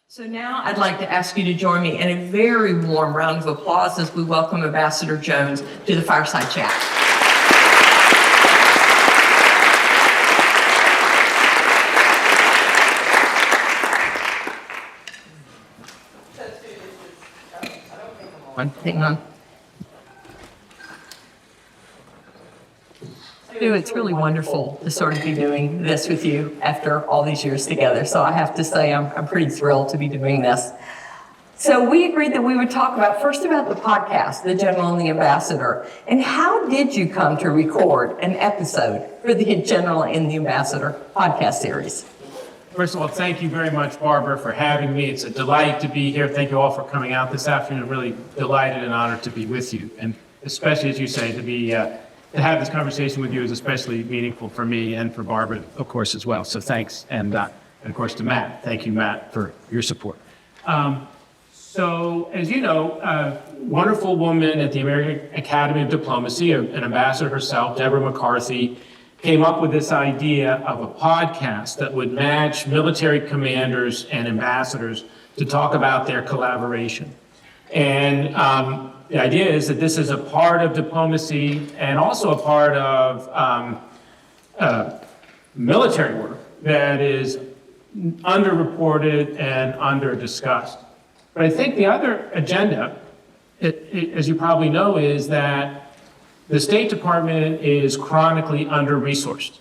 So now I'd like to ask you to join me in a very warm round of applause as we welcome Ambassador Jones to the Fireside Chat. Hang on. It's really wonderful to sort of be doing this with you after all these years together. So I have to say I'm pretty thrilled to be doing this. So we agreed that we would talk about the podcast, The General and the Ambassador. And how did you come to record an episode for the General and the Ambassador podcast series? First of all, thank you very much, Barbara, for having me. It's a delight to be here. Thank you all for coming out this afternoon. I'm really delighted and honored to be with you. And especially, as you say, to have this conversation with you is especially meaningful for me and for Barbara, of course, as well. So thanks. And of course, to Matt. Thank you, Matt, for your support. So, as you know, a wonderful woman at the American Academy of Diplomacy, an ambassador herself, Deborah McCarthy, came up with this idea of a podcast that would match military commanders and ambassadors to talk about their collaboration. And the idea is that this is a part of diplomacy and also a part of military work that is underreported and under-discussed. But I think the other agenda, as you probably know, is that the State Department is chronically under-resourced.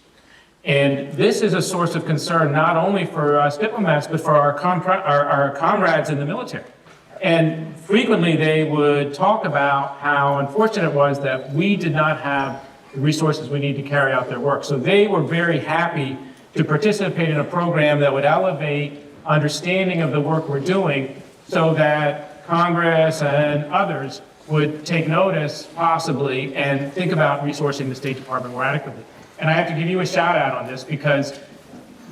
And this is a source of concern not only for us diplomats, but for our comrades in the military. And frequently they would talk about how unfortunate it was that we did not have the resources we need to carry out their work. So they were very happy to participate in a program that would elevate understanding of the work we're doing so that Congress and others would take notice, possibly, and think about resourcing the State Department more adequately. And I have to give you a shout out on this because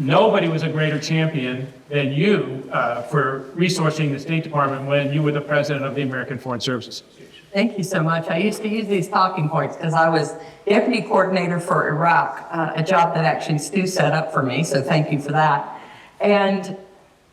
nobody was a greater champion than you for resourcing the State Department when you were the president of the American Foreign Service Association. Thank you so much. I used to use these talking points because I was deputy coordinator for Iraq, a job that actually Stu set up for me, so thank you for that. And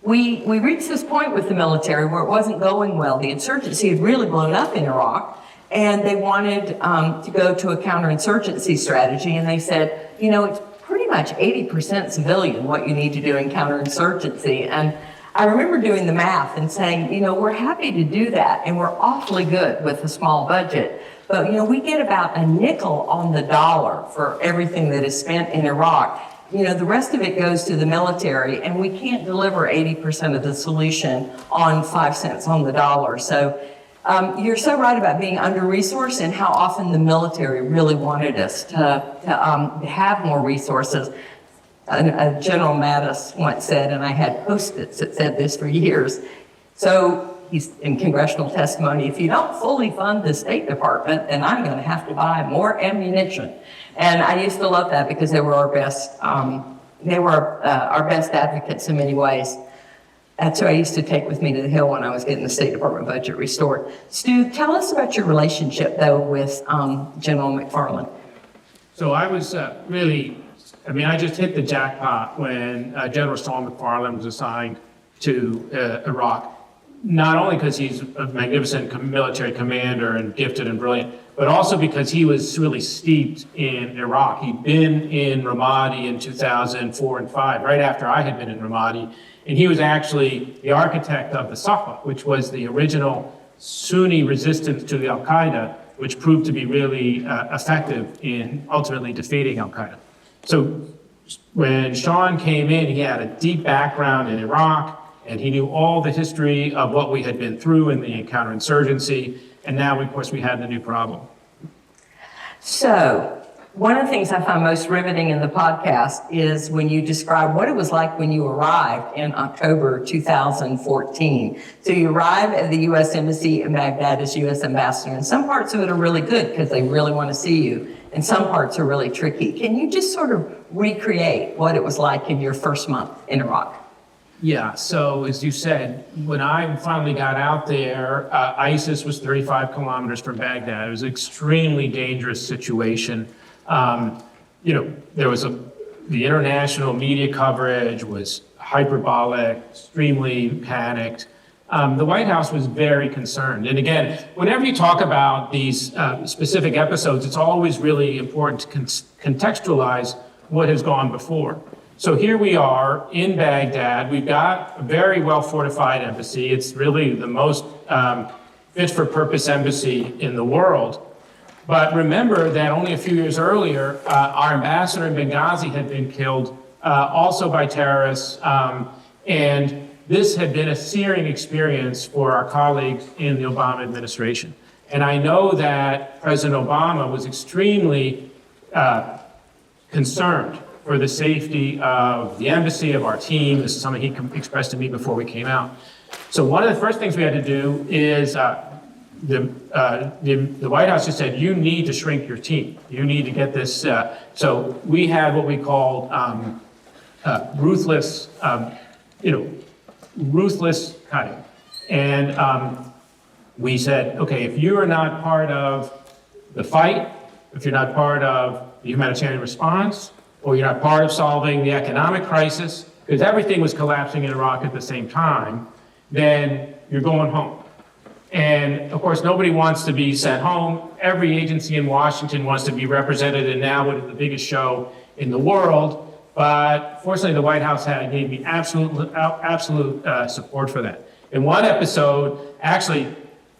we reached this point with the military where it wasn't going well. The insurgency had really blown up in Iraq, and they wanted to go to a counterinsurgency strategy, and they said, you know, it's pretty much 80% civilian what you need to do in counterinsurgency. And I remember doing the math and saying, you know, we're happy to do that, and we're awfully good with a small budget. But, you know, we get about a nickel on the dollar for everything that is spent in Iraq. You know, the rest of it goes to the military, and we can't deliver 80% of the solution on 5 cents on the dollar. So you're so right about being under-resourced and how often the military really wanted us to have more resources. General Mattis once said, and I had Post-its that said this for years, so he's in congressional testimony, if you don't fully fund the State Department, then I'm going to have to buy more ammunition. And I used to love that because they were our best advocates in many ways. That's who I used to take with me to the Hill when I was getting the State Department budget restored. Stu, tell us about your relationship, though, with General McFarland. So I was I just hit the jackpot when General Saul McFarland was assigned to Iraq. Not only because he's a magnificent military commander and gifted and brilliant, but also because he was really steeped in Iraq. He'd been in Ramadi in 2004 and 5, right after I had been in Ramadi. And he was actually the architect of the Safa, which was the original Sunni resistance to the Al-Qaeda, which proved to be really effective in ultimately defeating Al-Qaeda. So when Sean came in, he had a deep background in Iraq, and he knew all the history of what we had been through in the counterinsurgency. And now, of course, we had the new problem. So one of the things I find most riveting in the podcast is when you describe what it was like when you arrived in October 2014. So you arrive at the U.S. Embassy in Baghdad as U.S. Ambassador, and some parts of it are really good because they really want to see you, and some parts are really tricky. Can you just sort of recreate what it was like in your first month in Iraq? Yeah, so as you said, when I finally got out there, ISIS was 35 kilometers from Baghdad. It was an extremely dangerous situation. There was the international media coverage was hyperbolic, extremely panicked. The White House was very concerned. And again, whenever you talk about these specific episodes, it's always really important to contextualize what has gone before. So here we are in Baghdad. We've got a very well-fortified embassy. It's really the most fit-for-purpose embassy in the world. But remember that only a few years earlier, our ambassador in Benghazi had been killed also by terrorists. And this had been a searing experience for our colleagues in the Obama administration. And I know that President Obama was extremely concerned for the safety of the embassy, of our team. This is something he expressed to me before we came out. So one of the first things we had to do is the White House just said, you need to shrink your team. You need to get this. So we had what we called ruthless cutting. And we said, okay, if you are not part of the fight, if you're not part of the humanitarian response, or you're not part of solving the economic crisis, because everything was collapsing in Iraq at the same time, then you're going home. And of course, nobody wants to be sent home. Every agency in Washington wants to be represented in now what is the biggest show in the world. But fortunately, the White House gave me absolute support for that. In one episode, actually,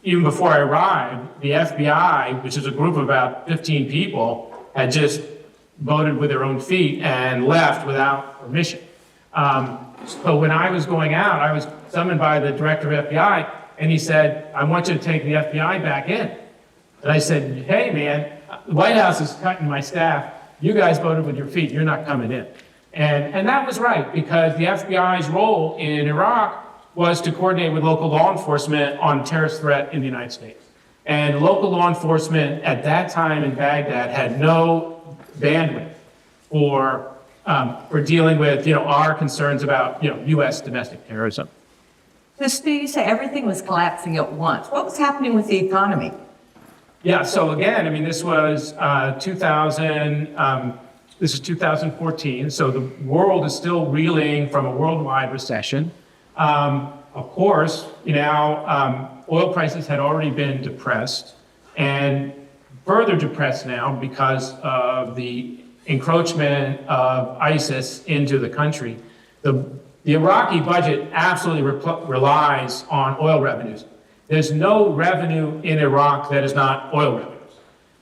even before I arrived, the FBI, which is a group of about 15 people, had just voted with their own feet and left without permission. So when I was going out, I was summoned by the director of FBI, and he said, I want you to take the FBI back in. And I said, hey, man, the White House is cutting my staff. You guys voted with your feet. You're not coming in. And that was right, because the FBI's role in Iraq was to coordinate with local law enforcement on terrorist threat in the United States. And local law enforcement at that time in Baghdad had no bandwidth for dealing with, our concerns about, U.S. domestic terrorism. So Stu, you say everything was collapsing at once. What was happening with the economy? Yeah, so again, this was 2014, so the world is still reeling from a worldwide recession. Of course, oil prices had already been depressed and further depressed now because of the encroachment of ISIS into the country. The Iraqi budget absolutely relies on oil revenues. There's no revenue in Iraq that is not oil revenues.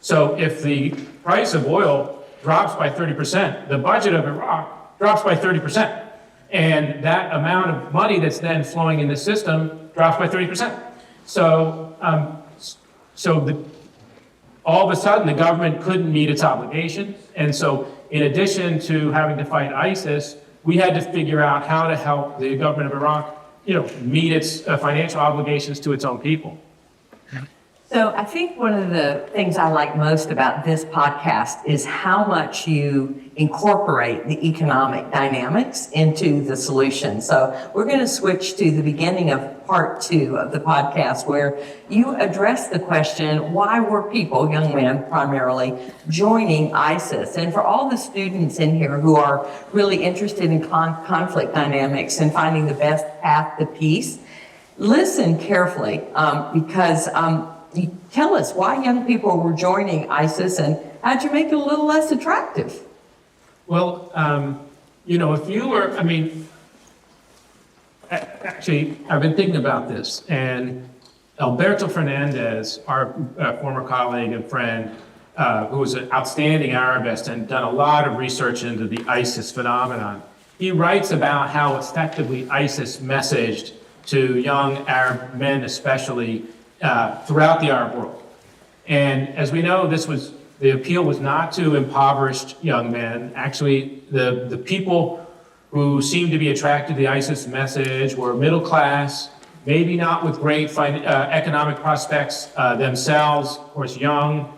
So if the price of oil drops by 30%, the budget of Iraq drops by 30%. And that amount of money that's then flowing in the system drops by 30%. So, all of a sudden, the government couldn't meet its obligations. And so, in addition to having to fight ISIS, we had to figure out how to help the government of Iraq, meet its financial obligations to its own people. So I think one of the things I like most about this podcast is how much you incorporate the economic dynamics into the solution. So we're going to switch to the beginning of part 2 of the podcast, where you address the question, why were people, young men primarily, joining ISIS? And for all the students in here who are really interested in conflict dynamics and finding the best path to peace, listen carefully because you tell us why young people were joining ISIS and how'd you make it a little less attractive? Well, if you were, actually, I've been thinking about this, and Alberto Fernandez, our former colleague and friend, who was an outstanding Arabist and done a lot of research into the ISIS phenomenon, he writes about how effectively ISIS messaged to young Arab men, especially, throughout the Arab world. And as we know, the appeal was not to impoverished young men. Actually, the people who seemed to be attracted to the ISIS message were middle class, maybe not with great economic prospects themselves, of course young,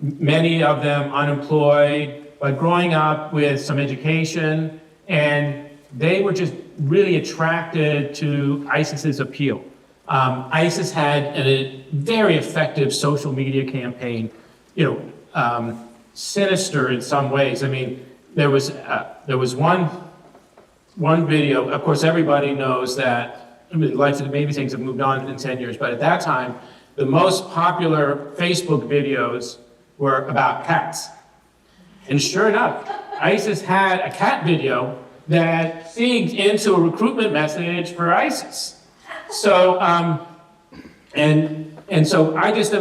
many of them unemployed, but growing up with some education, and they were just really attracted to ISIS's appeal. ISIS had a very effective social media campaign, sinister in some ways. There was one one video, of course, everybody knows that, I mean, maybe things have moved on in 10 years, but at that time, the most popular Facebook videos were about cats. And sure enough, ISIS had a cat video that feeds into a recruitment message for ISIS. So, and so I just,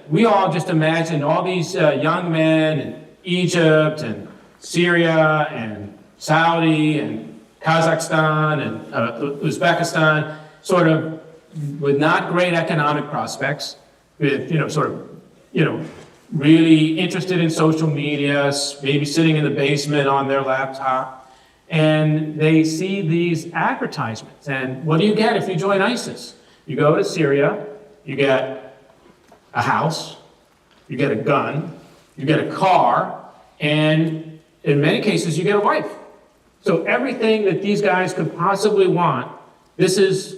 we all just imagine all these young men in Egypt and Syria and Saudi and Kazakhstan and Uzbekistan, sort of with not great economic prospects, with, really interested in social media, maybe sitting in the basement on their laptop, and they see these advertisements. And what do you get if you join ISIS? You go to Syria, you get a house, you get a gun, you get a car, and in many cases, you get a wife. So everything that these guys could possibly want, this is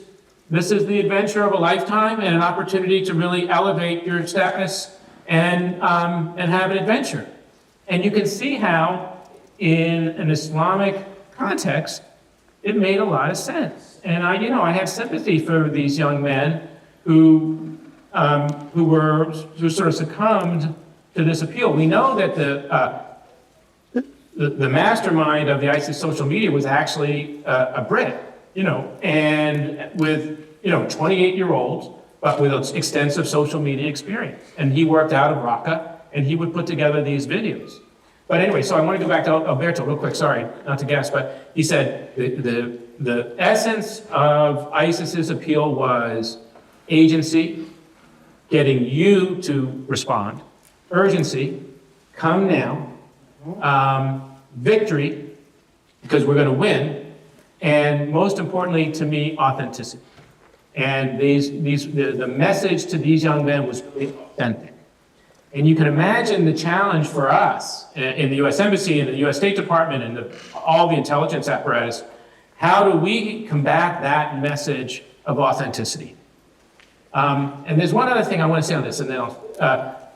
the adventure of a lifetime and an opportunity to really elevate your status and have an adventure. And you can see how, in an Islamic context, it made a lot of sense. And I have sympathy for these young men who sort of succumbed to this appeal. We know that the mastermind of the ISIS social media was actually a Brit, and with 28-year-olds, but with extensive social media experience. And he worked out of Raqqa, and he would put together these videos. But anyway, so I want to go back to Alberto real quick, sorry, not to guess, but he said the essence of ISIS's appeal was agency, getting you to respond, urgency, come now, victory, because we're going to win, and most importantly to me, authenticity. And the message to these young men was really authentic. And you can imagine the challenge for us in the U.S. Embassy and the U.S. State Department and all the intelligence apparatus. How do we combat that message of authenticity? And there's one other thing I want to say on this, and then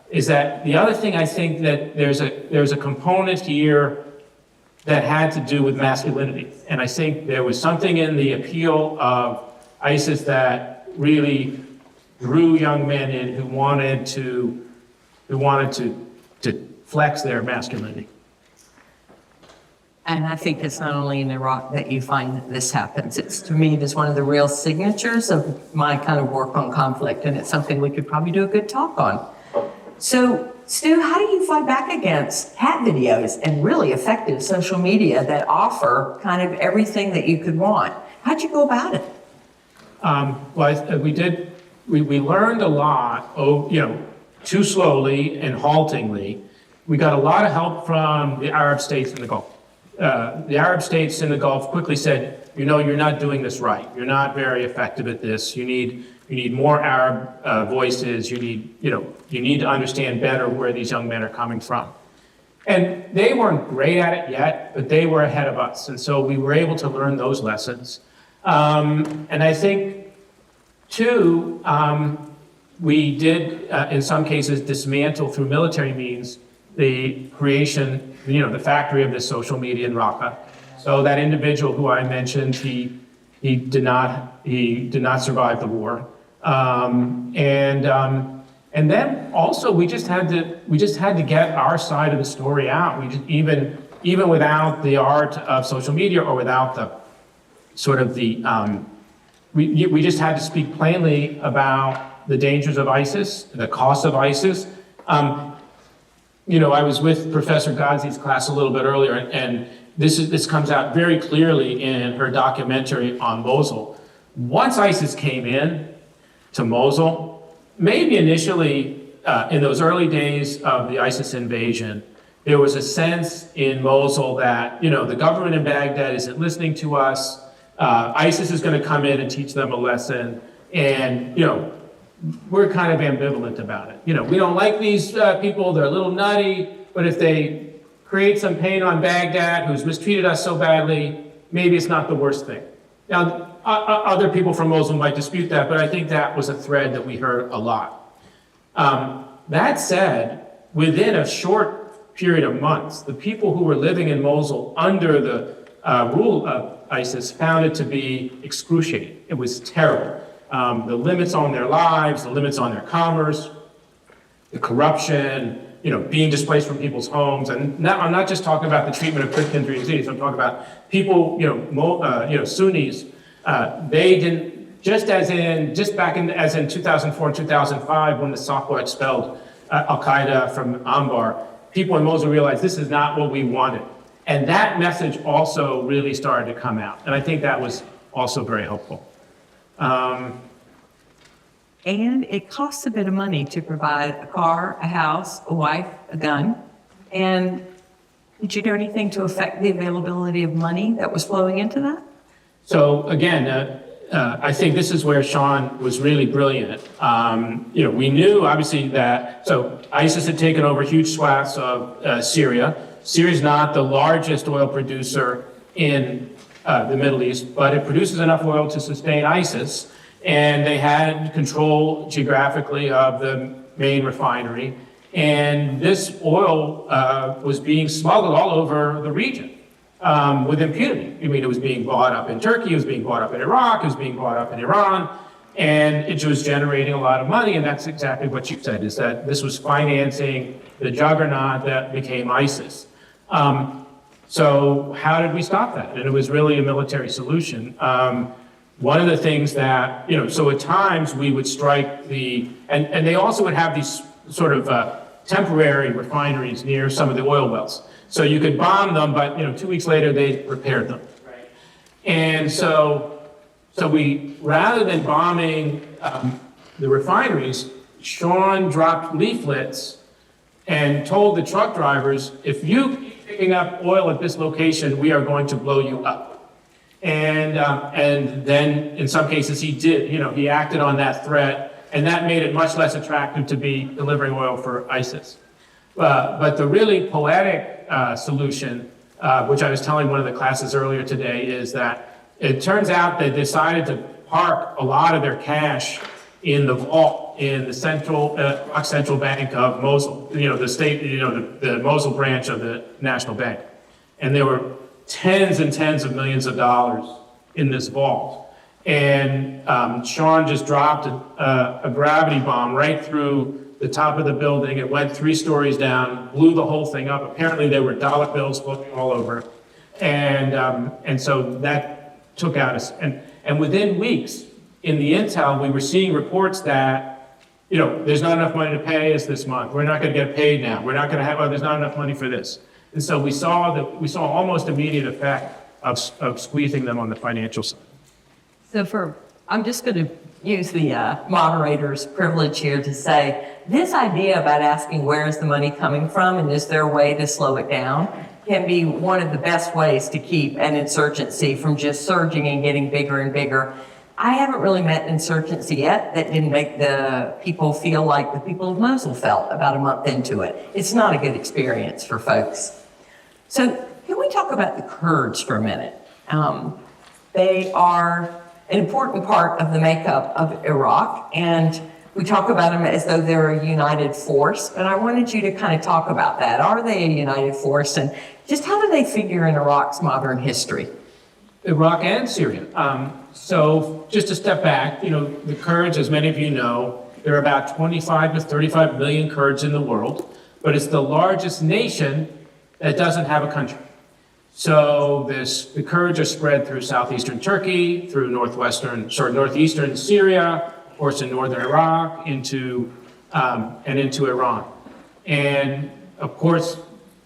is that the other thing I think that there's a component here that had to do with masculinity. And I think there was something in the appeal of ISIS that really drew young men in who wanted to flex their masculinity. And I think it's not only in Iraq that you find that this happens. To me, it is one of the real signatures of my kind of work on conflict, and it's something we could probably do a good talk on. So, Stu, how do you fight back against cat videos and really effective social media that offer kind of everything that you could want? How'd you go about it? We learned a lot, too slowly and haltingly. We got a lot of help from the Arab states in the Gulf. The Arab states in the Gulf quickly said, you're not doing this right. You're not very effective at this. You need more Arab voices. You need to understand better where these young men are coming from. And they weren't great at it yet, but they were ahead of us. And so we were able to learn those lessons. And I think, too, we did, in some cases, dismantle through military means the creation, the factory of this social media in Raqqa. So that individual who I mentioned, he did not survive the war. And then also we just had to get our side of the story out. Even without the art of social media or without the sort of we just had to speak plainly about the dangers of ISIS, the costs of ISIS. I was with Professor Ghazi's class a little bit earlier, and this comes out very clearly in her documentary on Mosul. Once ISIS came in to Mosul, maybe initially in those early days of the ISIS invasion, there was a sense in Mosul that, the government in Baghdad isn't listening to us. ISIS is going to come in and teach them a lesson, and we're kind of ambivalent about it. We don't like these people; they're a little nutty. But if they create some pain on Baghdad, who's mistreated us so badly, maybe it's not the worst thing. Now, other people from Mosul might dispute that, but I think that was a thread that we heard a lot. That said, within a short period of months, the people who were living in Mosul under the rule of ISIS found it to be excruciating. It was terrible. The limits on their lives, the limits on their commerce, the corruption, being displaced from people's homes. And now, I'm not just talking about the treatment of Christians or Yazidis. I'm talking about people, Sunnis. They didn't, as in 2004 and 2005, when the Sahwa expelled Al-Qaeda from Anbar, people in Mosul realized this is not what we wanted. And that message also really started to come out. And I think that was also very helpful. And it costs a bit of money to provide a car, a house, a wife, a gun. And did you do anything to affect the availability of money that was flowing into that? So again, I think this is where Sean was really brilliant. We knew obviously that, so ISIS had taken over huge swaths of Syria. Syria is not the largest oil producer in the Middle East, but it produces enough oil to sustain ISIS. And they had control geographically of the main refinery. And this oil was being smuggled all over the region with impunity. I mean, it was being bought up in Turkey, it was being bought up in Iraq, it was being bought up in Iran, and it was generating a lot of money. And that's exactly what you said, is that this was financing the juggernaut that became ISIS. So how did we stop that? And it was really a military solution. One of the things that, so at times we would strike and they also would have these sort of temporary refineries near some of the oil wells. So you could bomb them, but 2 weeks later they repaired them. Right. And so we, rather than bombing the refineries, Sean dropped leaflets and told the truck drivers, if you keep picking up oil at this location, we are going to blow you up. And then in some cases he did, he acted on that threat, and that made it much less attractive to be delivering oil for ISIS. But the really poetic solution, which I was telling one of the classes earlier today, is that it turns out they decided to park a lot of their cash in the vault in the central bank of Mosul, the state, the Mosul branch of the National Bank. And there were tens and tens of millions of dollars in this vault. And Sean just dropped a gravity bomb right through the top of the building. It went 3 stories down, blew the whole thing up. Apparently there were dollar bills floating all over. And so that took out us. And within weeks, in the intel, we were seeing reports that, there's not enough money to pay us this month. We're not going to get paid now. We're not going to have, there's not enough money for this. And so we saw almost immediate effect of squeezing them on the financial side. So I'm just going to use the moderator's privilege here to say, this idea about asking where is the money coming from and is there a way to slow it down can be one of the best ways to keep an insurgency from just surging and getting bigger and bigger. I haven't really met an insurgency yet that didn't make the people feel like the people of Mosul felt about a month into it. It's not a good experience for folks. So can we talk about the Kurds for a minute? They are an important part of the makeup of Iraq, and we talk about them as though they're a united force, but I wanted you to kind of talk about that. Are they a united force, and just how do they figure in Iraq's modern history? Iraq and Syria. So just to step back, the Kurds, as many of you know, there are about 25 to 35 million Kurds in the world, but it's the largest nation that doesn't have a country. So the Kurds are spread through southeastern Turkey, through northeastern Syria, of course in northern Iraq, into Iran. And of course,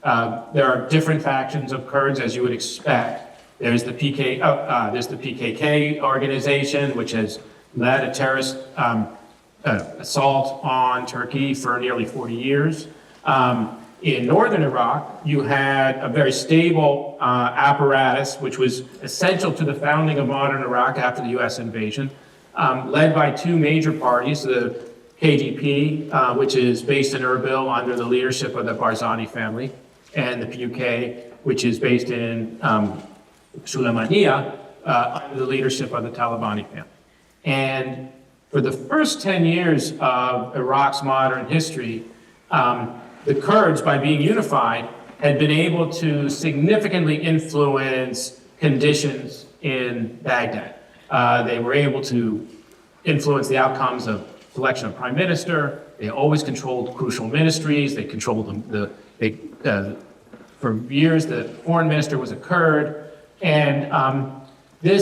there are different factions of Kurds, as you would expect. There's the PKK organization, which has led a terrorist assault on Turkey for nearly 40 years. In northern Iraq, you had a very stable apparatus, which was essential to the founding of modern Iraq after the U.S. invasion, led by 2 major parties, the KDP, which is based in Erbil under the leadership of the Barzani family, and the PUK, which is based in Sulaymaniyah, under the leadership of the Talabani family. And for the first 10 years of Iraq's modern history, the Kurds, by being unified, had been able to significantly influence conditions in Baghdad. They were able to influence the outcomes of selection of prime minister. They always controlled crucial ministries. They controlled them. For years, the foreign minister was a Kurd, and they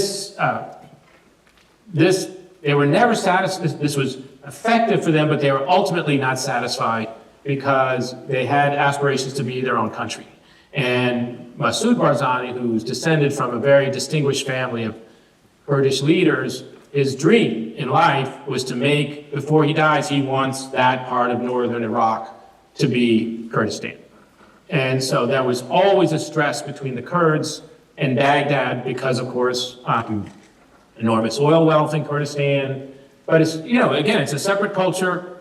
were never satisfied. This was effective for them, but they were ultimately not satisfied because they had aspirations to be their own country. And Masoud Barzani, who's descended from a very distinguished family of Kurdish leaders, his dream in life was to make, before he dies, he wants that part of northern Iraq to be Kurdistan. And so there was always a stress between the Kurds and Baghdad because, of course, enormous oil wealth in Kurdistan. But it's, again, it's a separate culture.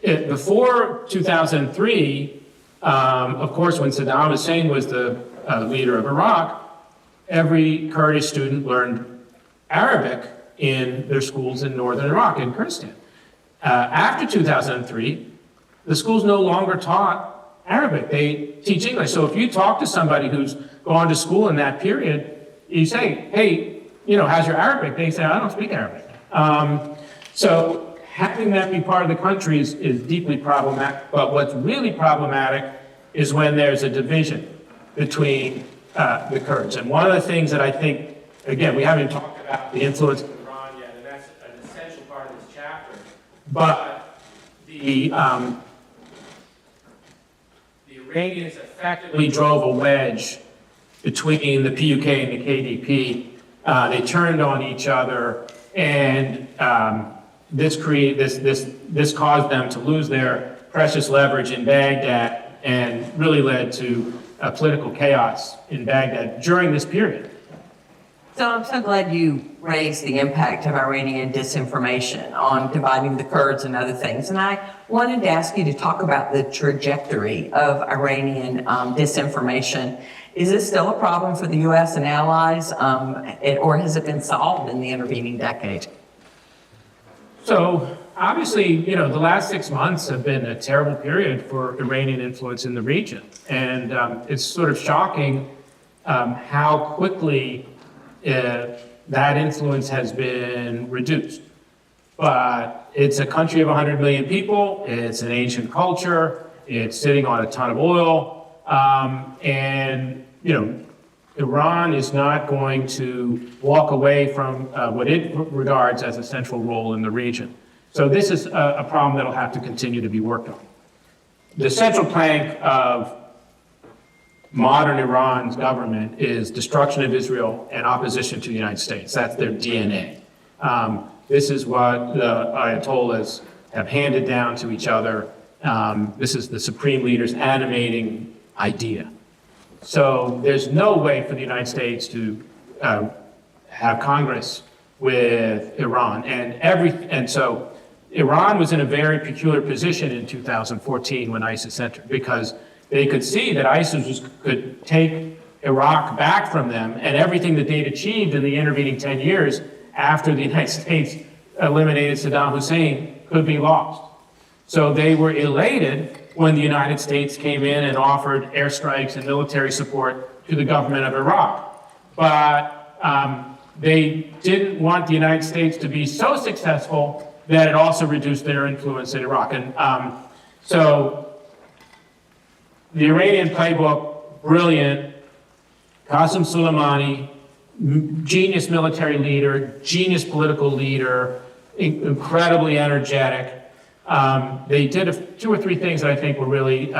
Before 2003, of course, when Saddam Hussein was the leader of Iraq, every Kurdish student learned Arabic in their schools in northern Iraq, in Kurdistan. After 2003, the schools no longer taught Arabic, they teach English. So if you talk to somebody who's gone to school in that period, you say, hey, how's your Arabic? They say, I don't speak Arabic. So having that be part of the country is deeply problematic. But what's really problematic is when there's a division between the Kurds. And one of the things that I think, again, we haven't talked about the influence of Iran yet, and that's an essential part of this chapter. But the Iranians effectively drove a wedge between the PUK and the KDP. They turned on each other, and this caused them to lose their precious leverage in Baghdad, and really led to political chaos in Baghdad during this period. So I'm so glad you raised the impact of Iranian disinformation on dividing the Kurds and other things. And I wanted to ask you to talk about the trajectory of Iranian disinformation. Is this still a problem for the U.S. and allies, or has it been solved in the intervening decade? So obviously, the last 6 months have been a terrible period for Iranian influence in the region. And it's sort of shocking how quickly that influence has been reduced. But it's a country of 100 million people. It's an ancient culture. It's sitting on a ton of oil. Iran is not going to walk away from what it regards as a central role in the region. So this is a problem that'll have to continue to be worked on. The central plank of modern Iran's government is destruction of Israel and opposition to the United States. That's their DNA. This is what the Ayatollahs have handed down to each other. This is the supreme leader's animating idea. So there's no way for the United States to have Congress with Iran. And so Iran was in a very peculiar position in 2014 when ISIS entered, because they could see that ISIS could take Iraq back from them, and everything that they'd achieved in the intervening 10 years after the United States eliminated Saddam Hussein could be lost. So they were elated when the United States came in and offered airstrikes and military support to the government of Iraq. But they didn't want the United States to be so successful that it also reduced their influence in Iraq. And so the Iranian playbook, brilliant. Qasem Soleimani, genius military leader, genius political leader, incredibly energetic. They did 2 or 3 things that I think were really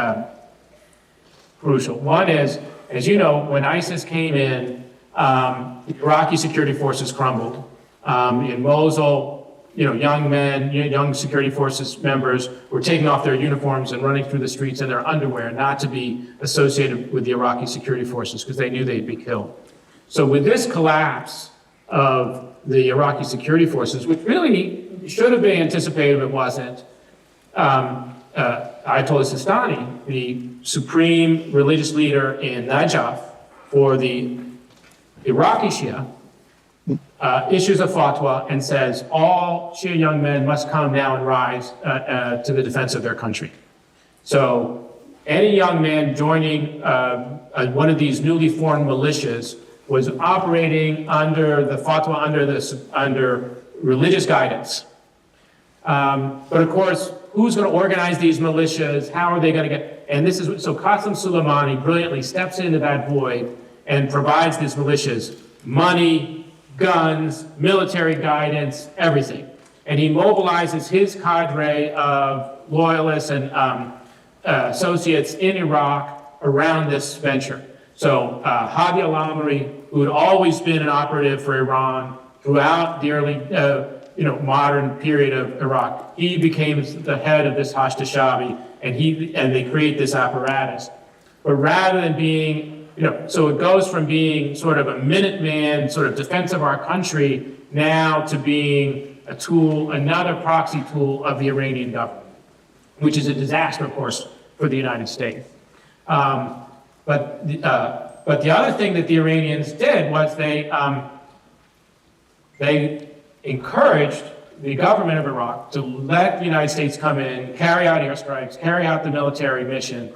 crucial. One is, as you know, when ISIS came in, the Iraqi security forces crumbled. In Mosul, young men, young security forces members were taking off their uniforms and running through the streets in their underwear, not to be associated with the Iraqi security forces because they knew they'd be killed. So with this collapse of the Iraqi security forces, which really should have been anticipated but wasn't, Ayatollah Sistani, the supreme religious leader in Najaf for the Iraqi Shia, issues a fatwa and says all Shia young men must come now and rise to the defense of their country. So any young man joining one of these newly formed militias was operating under the fatwa, under religious guidance. But of course, who's going to organize these militias? How are they going to get? And this is so Qasem Soleimani brilliantly steps into that void and provides these militias money, guns, military guidance, everything. And he mobilizes his cadre of loyalists and associates in Iraq around this venture. So Hadi al-Amri, who had always been an operative for Iran throughout the early, modern period of Iraq, he became the head of this Hashd al-Shabi, and they create this apparatus. But rather than being, so it goes from being sort of a Minuteman, sort of defense of our country, now to being a tool, another proxy tool of the Iranian government, which is a disaster, of course, for the United States. But the other thing that the Iranians did was they encouraged the government of Iraq to let the United States come in, carry out airstrikes, carry out the military mission.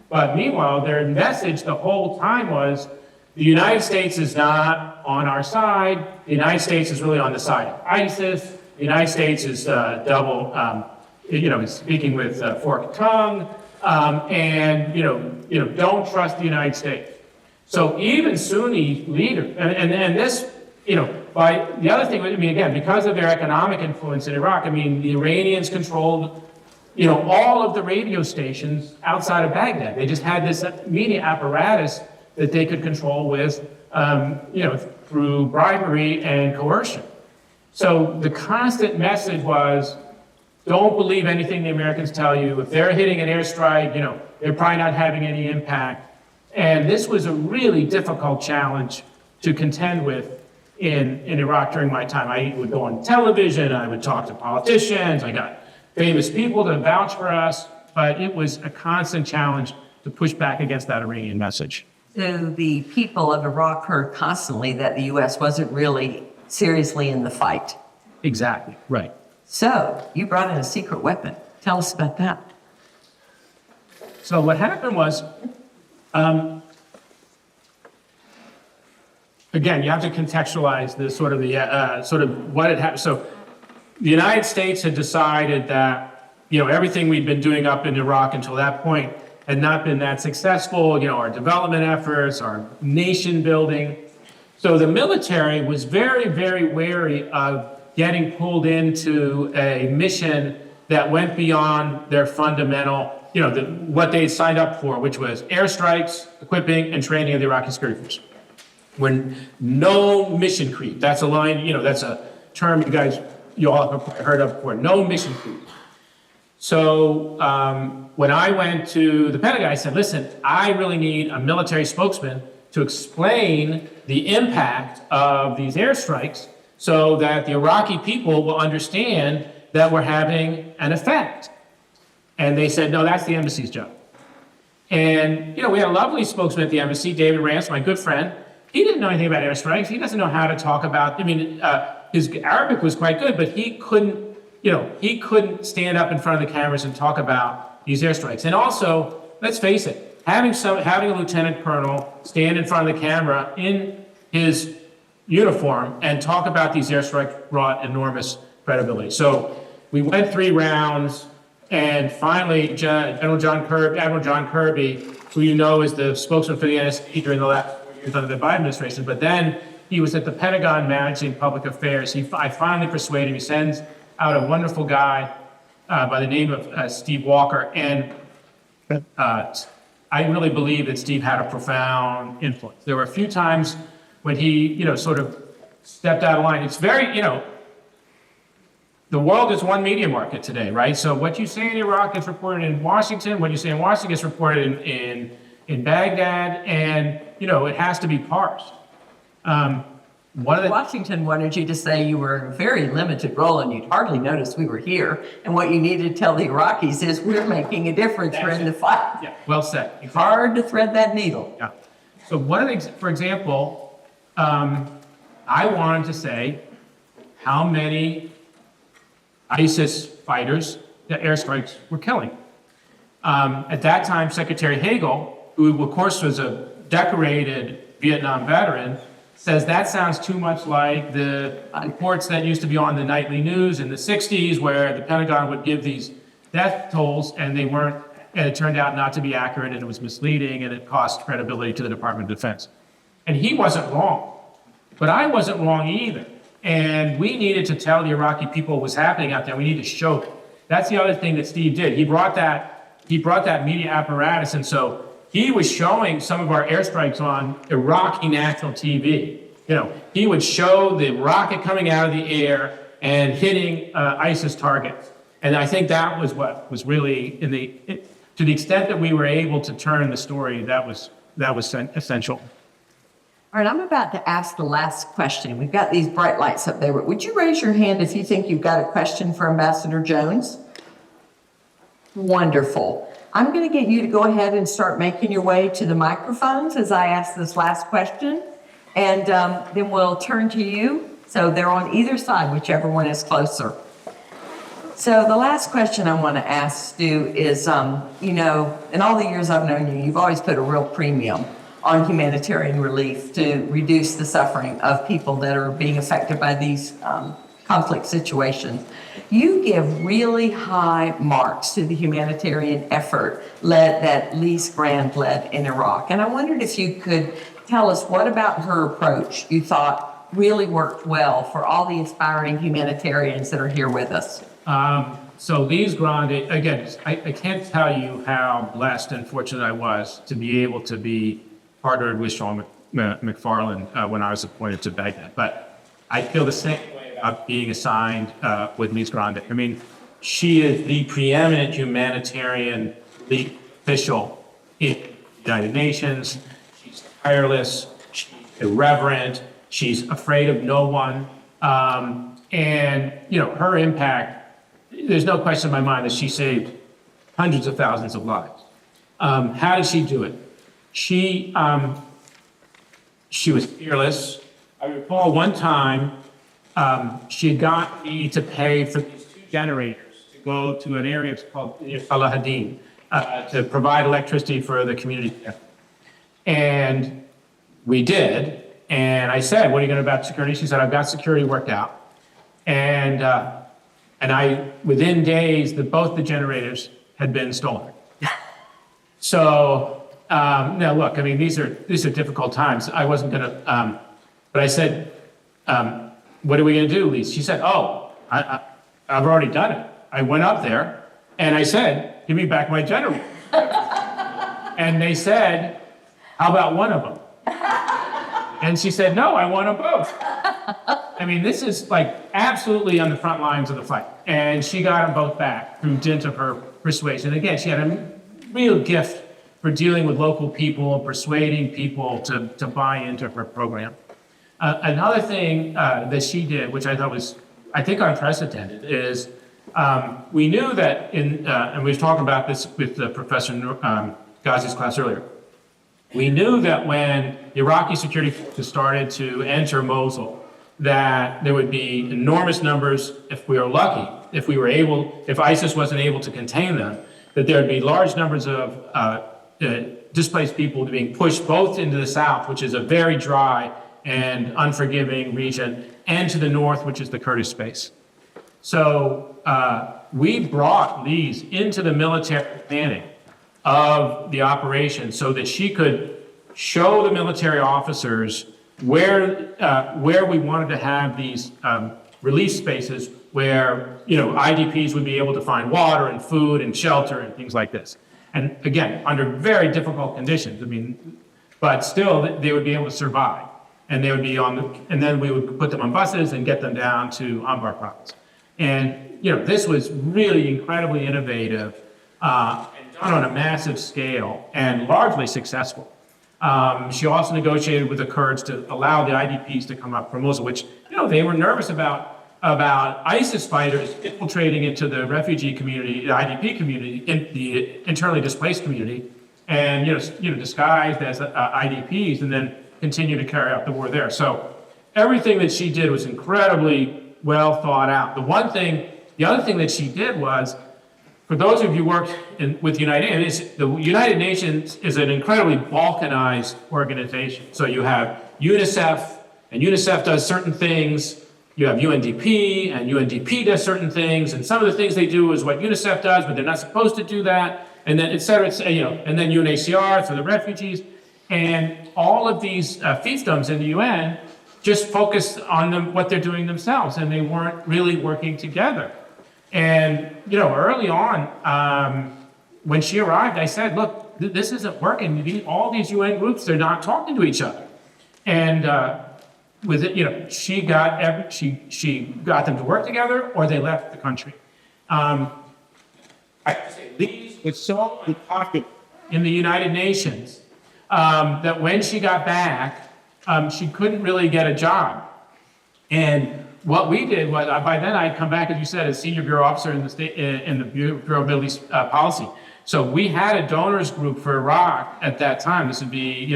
But meanwhile, their message the whole time was, the United States is not on our side. The United States is really on the side of ISIS. The United States is speaking with forked tongue, and don't trust the United States. So even Sunni leaders, and this, by the other thing, again, because of their economic influence in Iraq, the Iranians controlled, all of the radio stations outside of Baghdad. They just had this media apparatus that they could control with, through bribery and coercion. So the constant message was, don't believe anything the Americans tell you. If they're hitting an airstrike, they're probably not having any impact. And this was a really difficult challenge to contend with in Iraq during my time. I would go on television, I would talk to politicians, I got famous people to vouch for us, but it was a constant challenge to push back against that Iranian message. So the people of Iraq heard constantly that the U.S. wasn't really seriously in the fight. Exactly, right. So you brought in a secret weapon. Tell us about that. So what happened was, again, you have to contextualize this sort of what had happened. So the United States had decided that, everything we'd been doing up in Iraq until that point had not been that successful, our development efforts, our nation building. So the military was very, very wary of getting pulled into a mission that went beyond their fundamental, what they signed up for, which was airstrikes, equipping, and training of the Iraqi security force. When no mission creep, that's a line, that's a term you all have heard of before, no mission creep. So when I went to the Pentagon, I said, listen, I really need a military spokesman to explain the impact of these airstrikes so that the Iraqi people will understand that we're having an effect. And they said, no, that's the embassy's job. And, we had a lovely spokesman at the embassy, David Rance, my good friend. He didn't know anything about airstrikes. He doesn't know how to talk about, his Arabic was quite good, but he couldn't stand up in front of the cameras and talk about these airstrikes. And also, let's face it, having a lieutenant colonel stand in front of the camera in his uniform and talk about these airstrikes brought enormous credibility. So we went 3 rounds, and finally, Admiral John Kirby, who is the spokesman for the NSC during the last 4 years under the Biden administration, but then he was at the Pentagon managing public affairs. I finally persuaded him. He sends out a wonderful guy by the name of Steve Walker, and I really believe that Steve had a profound influence. There were a few times when he, sort of stepped out of line. It's very, the world is one media market today, right? So what you say in Iraq is reported in Washington. What you say in Washington is reported in Baghdad, and, it has to be parsed. Washington wanted you to say you were in a very limited role and you'd hardly notice we were here. And what you needed to tell the Iraqis is we're making a difference. We're in the fight. Yeah, well said. It's hard to thread that needle. Yeah. So for example, I wanted to say how many ISIS fighters the airstrikes were killing. At that time, Secretary Hagel, who of course was a decorated Vietnam veteran, says that sounds too much like the reports that used to be on the nightly news in the 60s, where the Pentagon would give these death tolls and they weren't, and it turned out not to be accurate and it was misleading and it cost credibility to the Department of Defense. And he wasn't wrong, but I wasn't wrong either. And we needed to tell the Iraqi people what was happening out there. We need to show them. That's the other thing that Steve did. He brought that media apparatus, and so he was showing some of our airstrikes on Iraqi national TV. You know, he would show the rocket coming out of the air and hitting ISIS targets. And I think that was what was really to the extent that we were able to turn the story, that was essential. All right, I'm about to ask the last question. We've got these bright lights up there. Would you raise your hand if you think you've got a question for Ambassador Jones? Wonderful. I'm going to get you to go ahead and start making your way to the microphones as I ask this last question. And then we'll turn to you. So they're on either side, whichever one is closer. So the last question I want to ask Stu is, you know, in all the years I've known you, you've always put a real premium on humanitarian relief to reduce the suffering of people that are being affected by these conflict situations. You give really high marks to the humanitarian effort that Lise Grand led in Iraq. And I wondered if you could tell us what about her approach you thought really worked well for all the aspiring humanitarians that are here with us. So Lise Grand, again, I can't tell you how blessed and fortunate I was to be able to be partnered with Sean McFarland when I was appointed to Baghdad. But I feel the same way about being assigned with Lise Grand. I mean, she is the preeminent humanitarian lead official in the United Nations. She's tireless, she's irreverent, she's afraid of no one. And, you know, her impact, there's no question in my mind that she saved hundreds of thousands of lives. How did she do it? She was fearless. I recall one time she had got me to pay for these 2 generators to go to an area called Al-Hadin to provide electricity for the community. And we did. And I said, what are you going to do about security? She said, I've got security worked out. And within days, both the generators had been stolen. So now look, I mean, these are difficult times. I wasn't going to, but I said, what are we going to do, Lise? She said, I've already done it. I went up there and I said, give me back my generator. And they said, how about one of them? And she said, no, I want them both. I mean, this is like absolutely on the front lines of the fight. And she got them both back through dint of her persuasion. Again, she had a real gift for dealing with local people and persuading people to buy into her program. Another thing that she did, which I thought was, I think, unprecedented, is we knew that and we were talking about this with Professor Ghazi's class earlier. We knew that when the Iraqi security forces started to enter Mosul, that there would be enormous numbers, if we were lucky, if ISIS wasn't able to contain them, that there would be large numbers of displaced people being pushed both into the south, which is a very dry and unforgiving region, and to the north, which is the Kurdish space. So we brought Lise into the military planning of the operation so that she could show the military officers where we wanted to have these release spaces where, you know, IDPs would be able to find water and food and shelter and things like this. And again, under very difficult conditions. I mean, but still they would be able to survive. And they would be and then we would put them on buses and get them down to Anbar province. And, you know, this was really incredibly innovative and done on a massive scale and largely successful. She also negotiated with the Kurds to allow the IDPs to come up from Mosul, which, you know, they were nervous about ISIS fighters infiltrating into the refugee community, the IDP community, in the internally displaced community, and you know, disguised as IDPs, and then continue to carry out the war there. So everything that she did was incredibly well thought out. The other thing that she did was, for those of you who worked with the United Nations is an incredibly balkanized organization. So you have UNICEF, And UNICEF does certain things. You have UNDP, and UNDP does certain things, and some of the things they do is what UNICEF does, but they're not supposed to do that, and then et cetera, and then UNHCR for the refugees. And all of these fiefdoms in the UN just focused on what they're doing themselves, and they weren't really working together. And, early on, when she arrived, I said, look, this isn't working. All these UN groups, they're not talking to each other. And with it, she got them to work together, or they left the country. I have to say, Lee was so unpopular in the United Nations that when she got back, she couldn't really get a job. And what we did was, by then I'd come back, as you said, as senior bureau officer in the Bureau of Middle East Policy. So we had a donors group for Iraq at that time. This would be,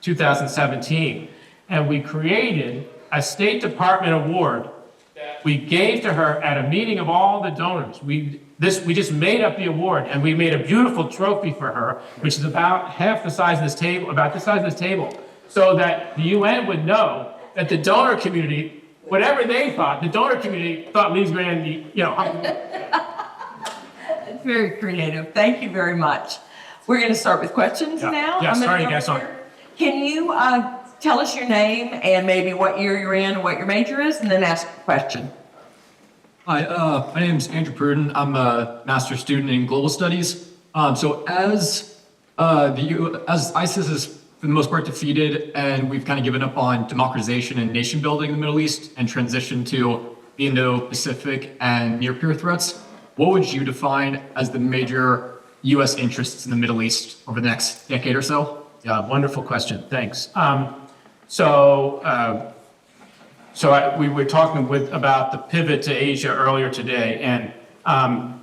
2017. And we created a State Department award that we gave to her at a meeting of all the donors. We just made up the award, and we made a beautiful trophy for her, which is about half the size of this table, about the size of this table, so that the UN would know that the donor community, whatever they thought, the donor community thought Lee's Grande, It's very creative. Thank you very much. We're going to start with questions now. Yeah, sorry, go guys. Can you tell us your name and maybe what year you're in and what your major is, and then ask a question? Hi, my name is Andrew Pruden. I'm a master's student in global studies. So as ISIS is for the most part defeated, and we've kind of given up on democratization and nation building in the Middle East and transitioned to the Indo-Pacific and near-peer threats, what would you define as the major U.S. interests in the Middle East over the next decade or so? Yeah, wonderful question. Thanks. We were talking about the pivot to Asia earlier today, and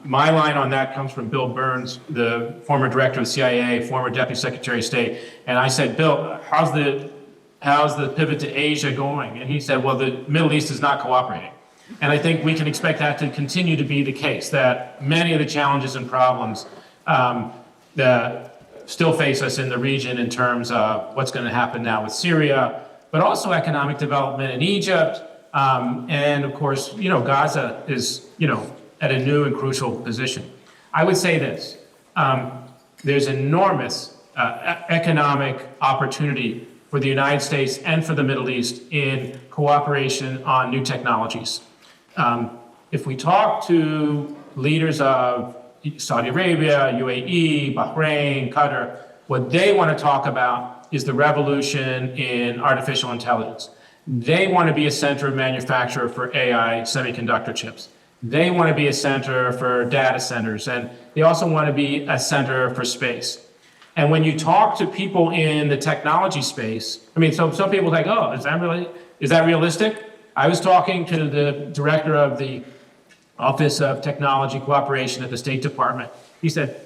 my line on that comes from Bill Burns, the former director of the CIA, former Deputy Secretary of State. And I said, Bill, how's the pivot to Asia going? And he said, well, the Middle East is not cooperating. And I think we can expect that to continue to be the case, that many of the challenges and problems that still face us in the region in terms of what's going to happen now with Syria, but also economic development in Egypt. And of course, Gaza is, at a new and crucial position. I would say this, there's enormous economic opportunity for the United States and for the Middle East in cooperation on new technologies. If we talk to leaders of Saudi Arabia, UAE, Bahrain, Qatar, what they want to talk about is the revolution in artificial intelligence. They want to be a center of manufacture for AI semiconductor chips. They want to be a center for data centers, and they also want to be a center for space. And when you talk to people in the technology space, so some people think, oh, is that realistic? I was talking to the director of the Office of Technology Cooperation at the State Department. He said,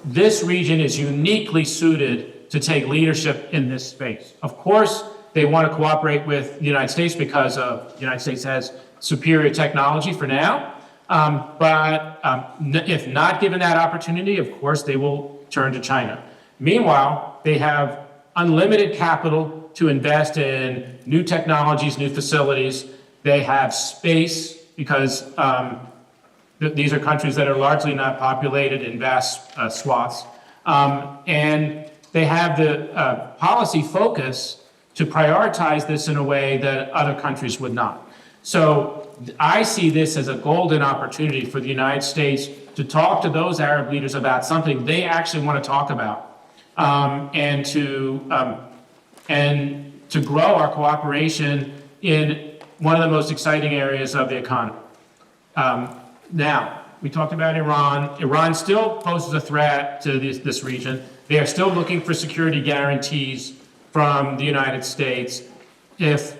this region is uniquely suited to take leadership in this space. Of course, they want to cooperate with the United States because the United States has superior technology for now. But if not given that opportunity, of course, they will turn to China. Meanwhile, they have unlimited capital to invest in new technologies, new facilities. They have space because these are countries that are largely not populated in vast swaths. And they have the policy focus to prioritize this in a way that other countries would not. So I see this as a golden opportunity for the United States to talk to those Arab leaders about something they actually want to talk about, and to grow our cooperation in one of the most exciting areas of the economy. Now, we talked about Iran. Iran still poses a threat to this region. They are still looking for security guarantees from the United States. If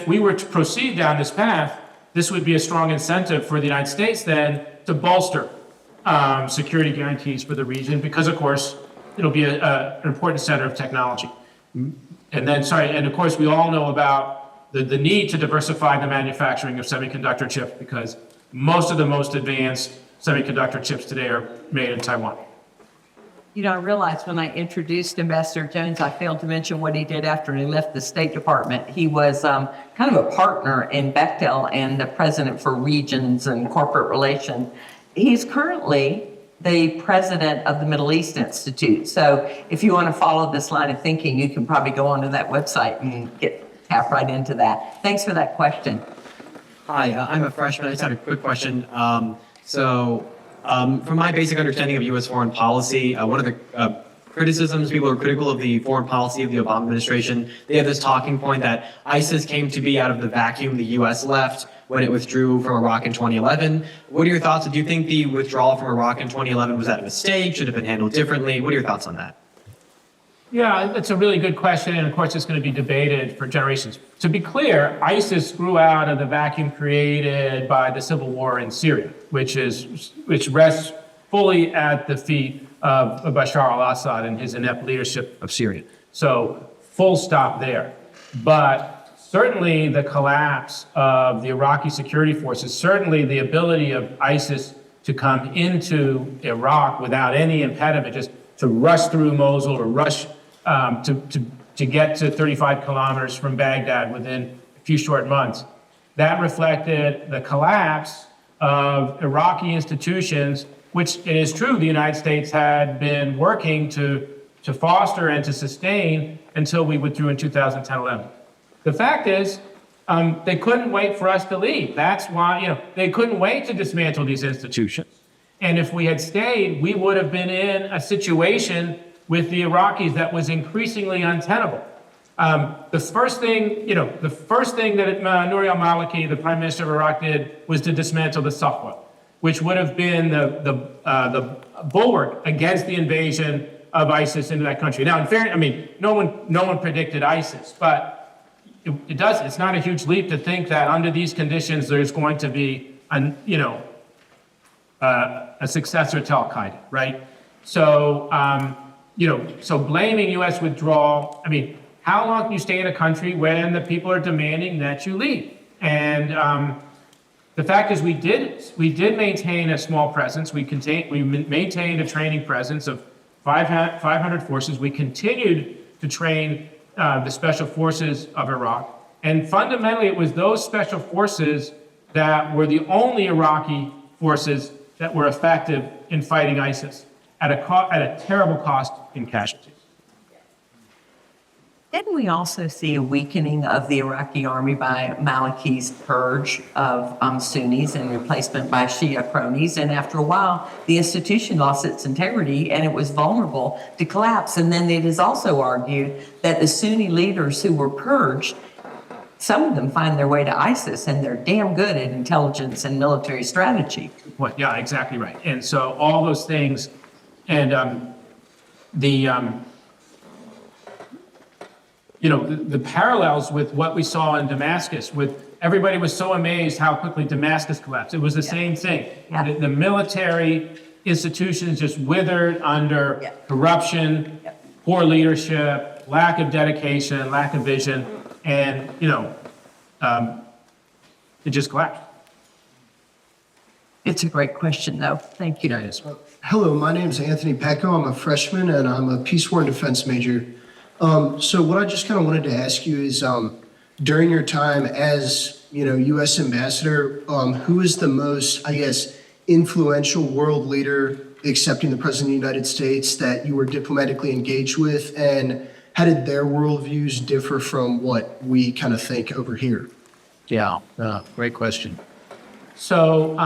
we were to proceed down this path, this would be a strong incentive for the United States then to bolster security guarantees for the region because, of course, it'll be an important center of technology. And of course, we all know about the need to diversify the manufacturing of semiconductor chips because most of the most advanced semiconductor chips today are made in Taiwan. You know, I realized when I introduced Ambassador Jones, I failed to mention what he did after he left the State Department. He was kind of a partner in Bechtel and the president for regions and corporate relations. He's currently the president of the Middle East Institute. So if you want to follow this line of thinking, you can probably go onto that website and tap right into that. Thanks for that question. Hi, I'm a freshman. I just had a quick question. From my basic understanding of U.S. foreign policy, one of the criticisms, people are critical of the foreign policy of the Obama administration. They have this talking point that ISIS came to be out of the vacuum the U.S. left when it withdrew from Iraq in 2011. What are your thoughts? Do you think the withdrawal from Iraq in 2011 was that a mistake? Should have been handled differently? What are your thoughts on that? Yeah, that's a really good question, and of course it's going to be debated for generations. To be clear, ISIS grew out of the vacuum created by the civil war in Syria, which rests fully at the feet of Bashar al-Assad and his inept leadership of Syria. So full stop there. But certainly the collapse of the Iraqi security forces, certainly the ability of ISIS to come into Iraq without any impediment, just to rush through Mosul or rush to get to 35 kilometers from Baghdad within a few short months. That reflected the collapse of Iraqi institutions, which it is true the United States had been working to foster and to sustain until we withdrew in 2010-11. The fact is, they couldn't wait for us to leave. That's why, they couldn't wait to dismantle these institutions. And if we had stayed, we would have been in a situation with the Iraqis that was increasingly untenable. The first thing that Nouri al-Maliki, the prime minister of Iraq, did was to dismantle the Safwa, which would have been the bulwark against the invasion of ISIS into that country. Now, in fairness, no one predicted ISIS, but it's not a huge leap to think that under these conditions there's going to be a successor to Al-Qaeda, right? So, so blaming U.S. withdrawal, how long can you stay in a country when the people are demanding that you leave? And the fact is we did maintain a small presence. We maintained a training presence of 500 forces. We continued to train the special forces of Iraq. And fundamentally, it was those special forces that were the only Iraqi forces that were effective in fighting ISIS at a terrible cost in casualties. Didn't we also see a weakening of the Iraqi army by Maliki's purge of Sunnis and replacement by Shia cronies? And after a while, the institution lost its integrity and it was vulnerable to collapse. And then it is also argued that the Sunni leaders who were purged, some of them find their way to ISIS, and they're damn good at intelligence and military strategy. Well, yeah, exactly right. And so all those things, and the parallels with what we saw in Damascus, everybody was so amazed how quickly Damascus collapsed. It was the same thing. Yeah. The military institutions just withered under corruption, poor leadership, lack of dedication, lack of vision, and it just collapsed. It's a great question, though. Thank you. Yeah, it is. Hello, my name is Anthony Pecco. I'm a freshman and I'm a peace, war, and defense major. So what I just kind of wanted to ask you is, during your time as, U.S. ambassador, who is the most, influential world leader, excepting the President of the United States, that you were diplomatically engaged with? And how did their worldviews differ from what we kind of think over here? Yeah, great question. So,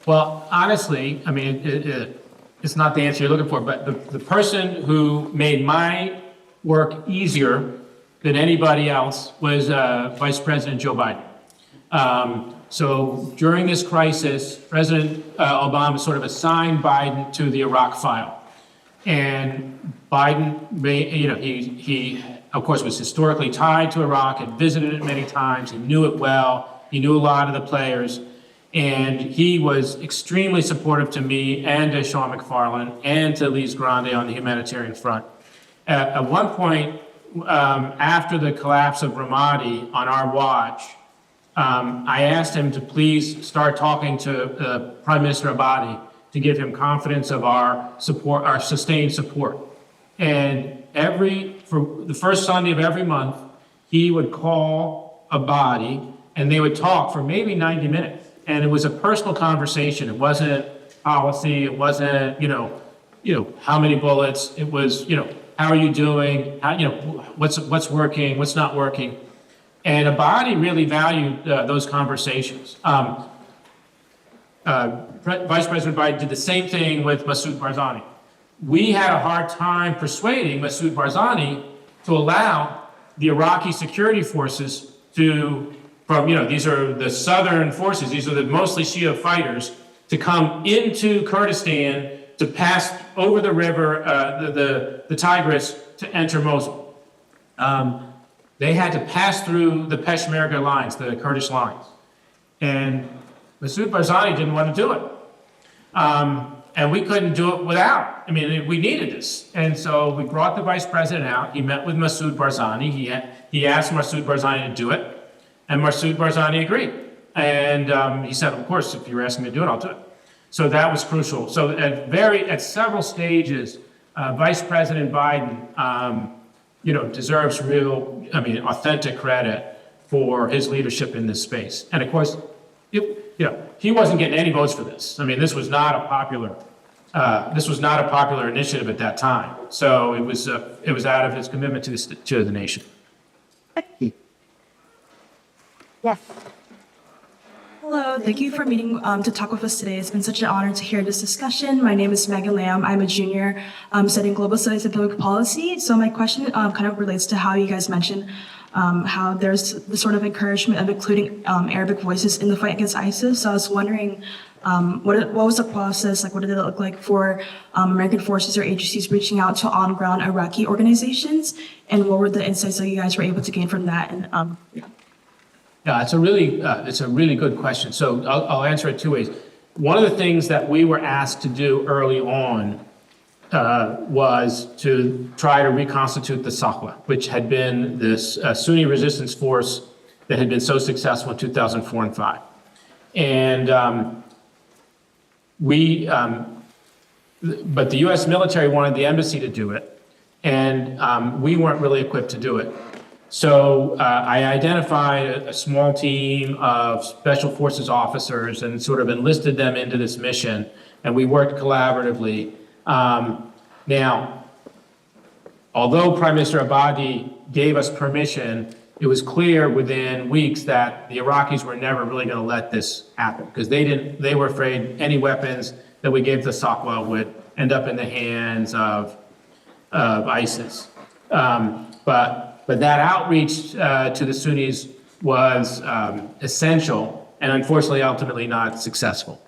well, honestly, it's not the answer you're looking for, but the person who made my work easier than anybody else was Vice President Joe Biden. So during this crisis, President Obama sort of assigned Biden to the Iraq file. And Biden, he of course was historically tied to Iraq, had visited it many times, he knew it well. He knew a lot of the players, and he was extremely supportive to me and to Sean McFarlane and to Lise Grande on the humanitarian front. At one point, after the collapse of Ramadi on our watch, I asked him to please start talking to Prime Minister Abadi to give him confidence of our support, our sustained support. And for the first Sunday of every month, he would call a body and they would talk for maybe 90 minutes. And it was a personal conversation. It wasn't policy. It wasn't, how many bullets. It was, how are you doing? How, what's working, what's not working. And a body really valued those conversations. Vice President Biden did the same thing with Masoud Barzani. We had a hard time persuading Masoud Barzani to allow the Iraqi security forces these are the southern forces, these are the mostly Shia fighters, to come into Kurdistan to pass over the river, the Tigris, to enter Mosul. They had to pass through the Peshmerga lines, the Kurdish lines. And Masoud Barzani didn't want to do it. And we couldn't do it without. We needed this. And so we brought the vice president out. He met with Masoud Barzani. He asked Masoud Barzani to do it. And Masoud Barzani agreed. And he said, of course, if you're asking me to do it, I'll do it. So that was crucial. So at several stages, Vice President Biden, deserves authentic credit for his leadership in this space. And of course, he wasn't getting any votes for this. This was not a popular initiative at that time. So it was out of his commitment to the nation. Yes. Hello, thank you for meeting to talk with us today. It's been such an honor to hear this discussion. My name is Megan Lamb. I'm a junior studying global studies and public policy. So my question kind of relates to how you guys mentioned how there's the sort of encouragement of including Arabic voices in the fight against ISIS. So I was wondering, what was the process, what did it look like for American forces or agencies reaching out to on-ground Iraqi organizations? And what were the insights that you guys were able to gain from that? And Yeah, it's a really good question. So I'll answer it two ways. One of the things that we were asked to do early on was to try to reconstitute the Sahwa, which had been this Sunni resistance force that had been so successful in 2004 and 5. And but the U.S. military wanted the embassy to do it, and we weren't really equipped to do it. So I identified a small team of special forces officers and sort of enlisted them into this mission, and we worked collaboratively. Now, although Prime Minister Abadi gave us permission, it was clear within weeks that the Iraqis were never really going to let this happen because they were afraid any weapons that we gave to Saqqa would end up in the hands of ISIS. But that outreach to the Sunnis was essential and unfortunately ultimately not successful.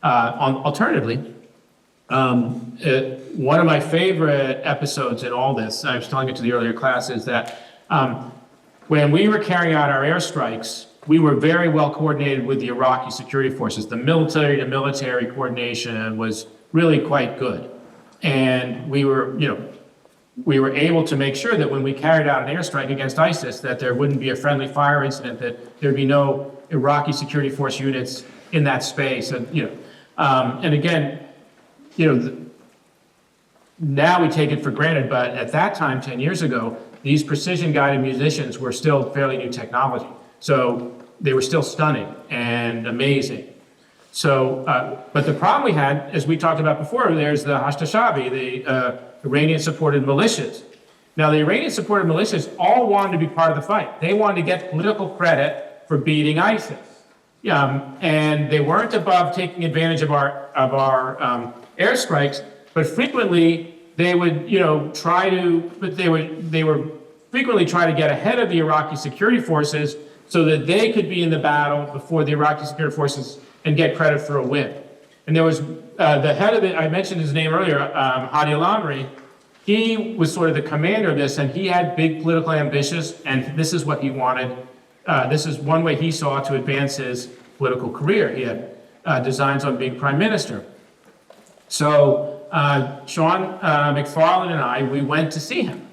Alternatively, one of my favorite episodes in all this, I was telling it to the earlier class, is that when we were carrying out our airstrikes, we were very well coordinated with the Iraqi security forces. The military-to-military coordination was really quite good. And we were able to make sure that when we carried out an airstrike against ISIS, that there wouldn't be a friendly fire incident, that there'd be no Iraqi security force units in that space. And again, now we take it for granted, but at that time, 10 years ago, these precision-guided munitions were still fairly new technology. So they were still stunning and amazing. So, but the problem we had, as we talked about before, there's the Hashd-e-Shaabi, the Iranian-supported militias. Now, the Iranian-supported militias all wanted to be part of the fight. They wanted to get political credit for beating ISIS. And they weren't above taking advantage of our airstrikes, but frequently they would, they were frequently trying to get ahead of the Iraqi security forces so that they could be in the battle before the Iraqi security forces and get credit for a win. And there was the head of it, I mentioned his name earlier, Hadi al-Amri. He was sort of the commander of this, and he had big political ambitions, and this is what he wanted. This is one way he saw to advance his political career. He had designs on being prime minister. So Sean McFarland and I, we went to see him.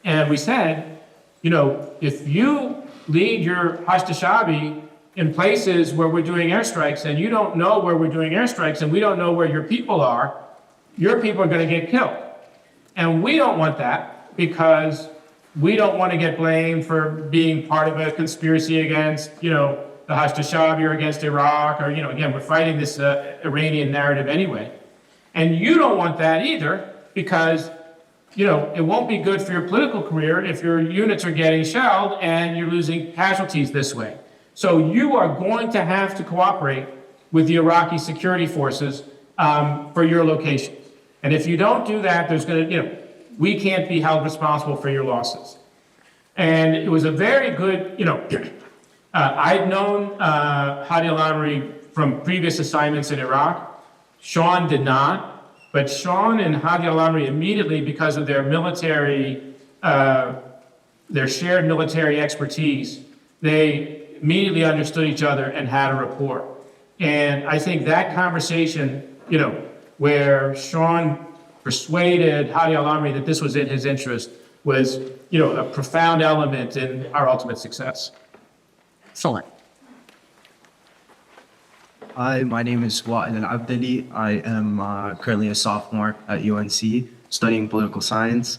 And we said, if you lead your Hashd-e-Shaabi in places where we're doing airstrikes and you don't know where we're doing airstrikes and we don't know where your people are going to get killed. And we don't want that because we don't want to get blamed for being part of a conspiracy against, the Hashd-e-Shaabi or against Iraq or, again, we're fighting this Iranian narrative anyway. And you don't want that either because, it won't be good for your political career if your units are getting shelled and you're losing casualties this way. So you are going to have to cooperate with the Iraqi security forces for your locations. And if you don't do that, there's going to, we can't be held responsible for your losses. And it was a very good, I'd known Hadi al-Amri from previous assignments in Iraq. Sean did not, but Sean and Hadi al-Amri immediately, because of their military, their shared military expertise, they immediately understood each other and had a rapport. And I think that conversation, where Sean persuaded Hadi al-Amri that this was in his interest was, a profound element in our ultimate success. Excellent. Hi, my name is Wa'il Al-Abdali. I am currently a sophomore at UNC studying political science.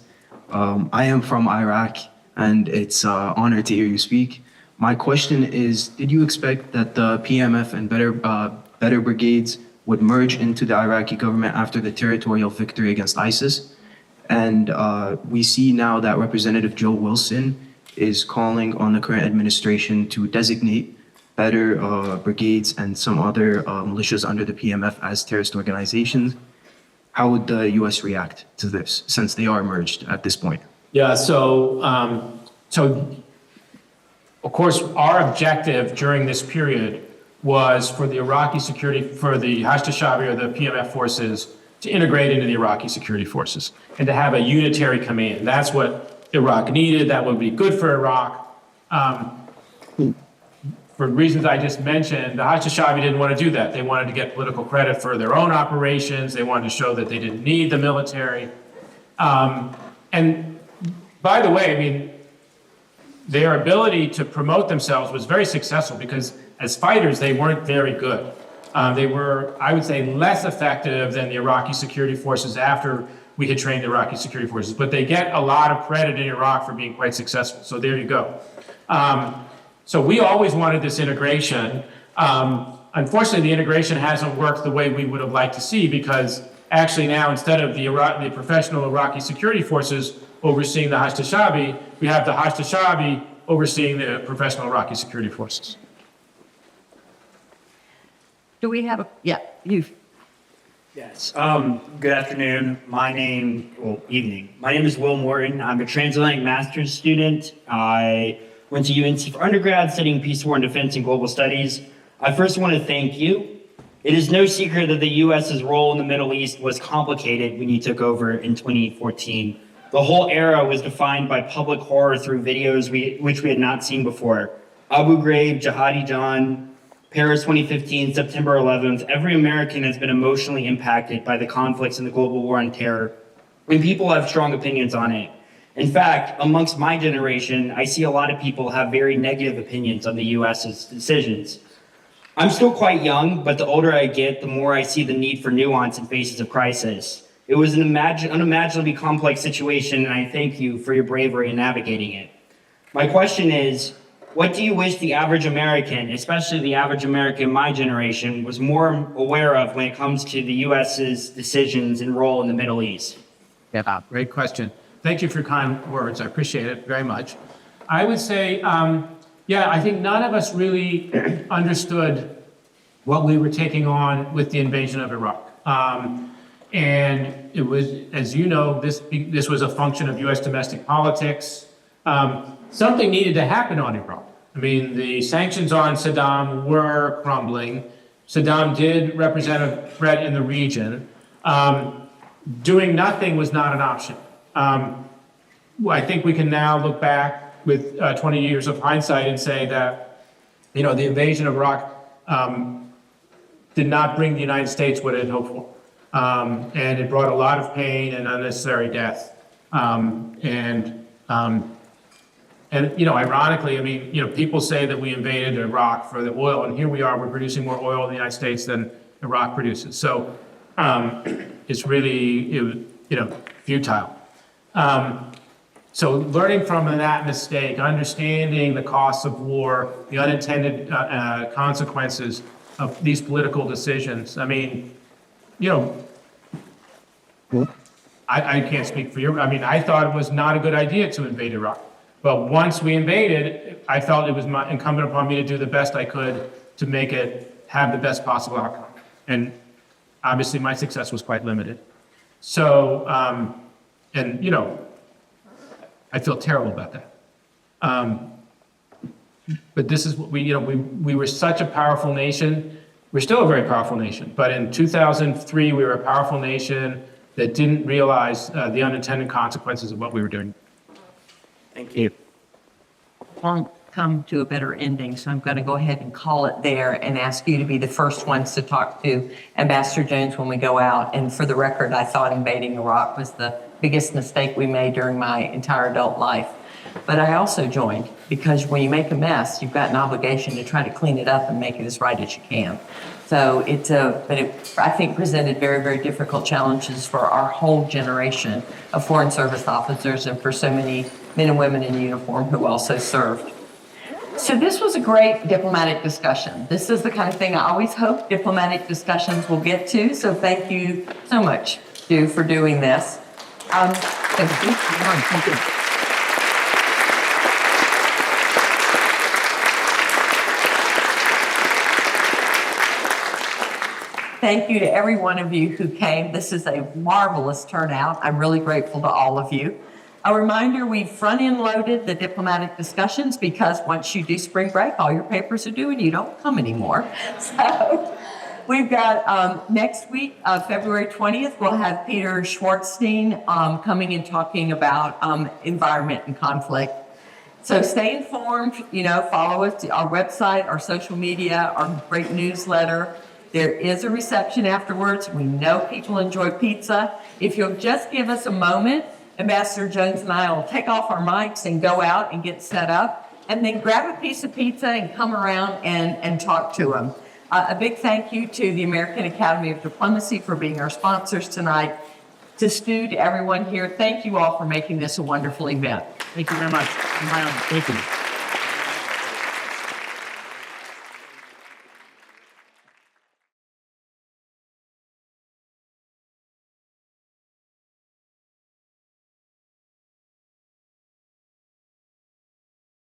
I am from Iraq, and it's an honor to hear you speak. My question is, did you expect that the PMF and better brigades would merge into the Iraqi government after the territorial victory against ISIS? And we see now that Representative Joe Wilson is calling on the current administration to designate better brigades and some other militias under the PMF as terrorist organizations. How would the U.S. react to this, since they are merged at this point? Yeah, so of course, our objective during this period was for the Iraqi security, for the Hashd-e-Shaabi or the PMF forces to integrate into the Iraqi security forces and to have a unitary command. That's what Iraq needed. That would be good for Iraq. For reasons I just mentioned, the Hashd-e-Shaabi didn't want to do that. They wanted to get political credit for their own operations. They wanted to show that they didn't need the military. And by the way, their ability to promote themselves was very successful because as fighters, they weren't very good. They were, I would say, less effective than the Iraqi security forces after we had trained the Iraqi security forces, but they get a lot of credit in Iraq for being quite successful. So there you go. So we always wanted this integration. Unfortunately, the integration hasn't worked the way we would have liked to see because actually now instead of the professional Iraqi security forces overseeing the Hashd-e-Shaabi, we have the Hashd-e-Shaabi overseeing the professional Iraqi security forces. Do we have you? Yes. Good afternoon. Evening. My name is Will Morton. I'm a transatlantic master's student. I went to UNC for undergrad studying peace, war, and defense and global studies. I first want to thank you. It is no secret that the U.S.'s role in the Middle East was complicated when you took over in 2014. The whole era was defined by public horror through videos which we had not seen before. Abu Ghraib, Jihadi John, Paris 2015, September 11th. Every American has been emotionally impacted by the conflicts in the global war on terror, and people have strong opinions on it. In fact, amongst my generation, I see a lot of people have very negative opinions on the U.S.'s decisions. I'm still quite young, but the older I get, the more I see the need for nuance in faces of crisis. It was an unimaginably complex situation, and I thank you for your bravery in navigating it. My question is, what do you wish the average American, especially the average American in my generation, was more aware of when it comes to the U.S.'s decisions and role in the Middle East? Yeah, great question. Thank you for your kind words. I appreciate it very much. I would say, I think none of us really understood what we were taking on with the invasion of Iraq. And it was, as you know, this was a function of U.S. domestic politics. Something needed to happen on Iraq. The sanctions on Saddam were crumbling. Saddam did represent a threat in the region. Doing nothing was not an option. I think we can now look back with 20 years of hindsight and say that, the invasion of Iraq did not bring the United States what it had hoped for. And it brought a lot of pain and unnecessary death. And, ironically, I mean, people say that we invaded Iraq for the oil, and here we are, we're producing more oil in the United States than Iraq produces. So it's really, futile. So learning from that mistake, understanding the costs of war, the unintended consequences of these political decisions. I mean, I can't speak for you. I mean, I thought it was not a good idea to invade Iraq. But once we invaded, I felt it was incumbent upon me to do the best I could to make it have the best possible outcome. And obviously my success was quite limited. So, I feel terrible about that. But this is what we were such a powerful nation. We're still a very powerful nation. But in 2003, we were a powerful nation that didn't realize the unintended consequences of what we were doing. Thank you. Won't come to a better ending, so I'm going to go ahead and call it there and ask you to be the first ones to talk to Ambassador Jones when we go out. And for the record, I thought invading Iraq was the biggest mistake we made during my entire adult life. But I also joined because when you make a mess, you've got an obligation to try to clean it up and make it as right as you can. So I think presented very, very difficult challenges for our whole generation of Foreign Service officers and for so many men and women in uniform who also served. So this was a great diplomatic discussion. This is the kind of thing I always hope diplomatic discussions will get to. So thank you so much, Stu, for doing this. Thank you. Thank you. Thank you to every one of you who came. This is a marvelous turnout. I'm really grateful to all of you. A reminder, we front-end loaded the diplomatic discussions because once you do spring break, all your papers are due and you don't come anymore. So we've got next week, February 20th, we'll have Peter Schwartzstein coming and talking about environment and conflict. So stay informed, follow us, our website, our social media, our great newsletter. There is a reception afterwards. We know people enjoy pizza. If you'll just give us a moment, Ambassador Jones and I will take off our mics and go out and get set up, and then grab a piece of pizza and come around and talk to them. A big thank you to the American Academy of Diplomacy for being our sponsors tonight. To Stu, to everyone here, thank you all for making this a wonderful event. Thank you very much. Thank you.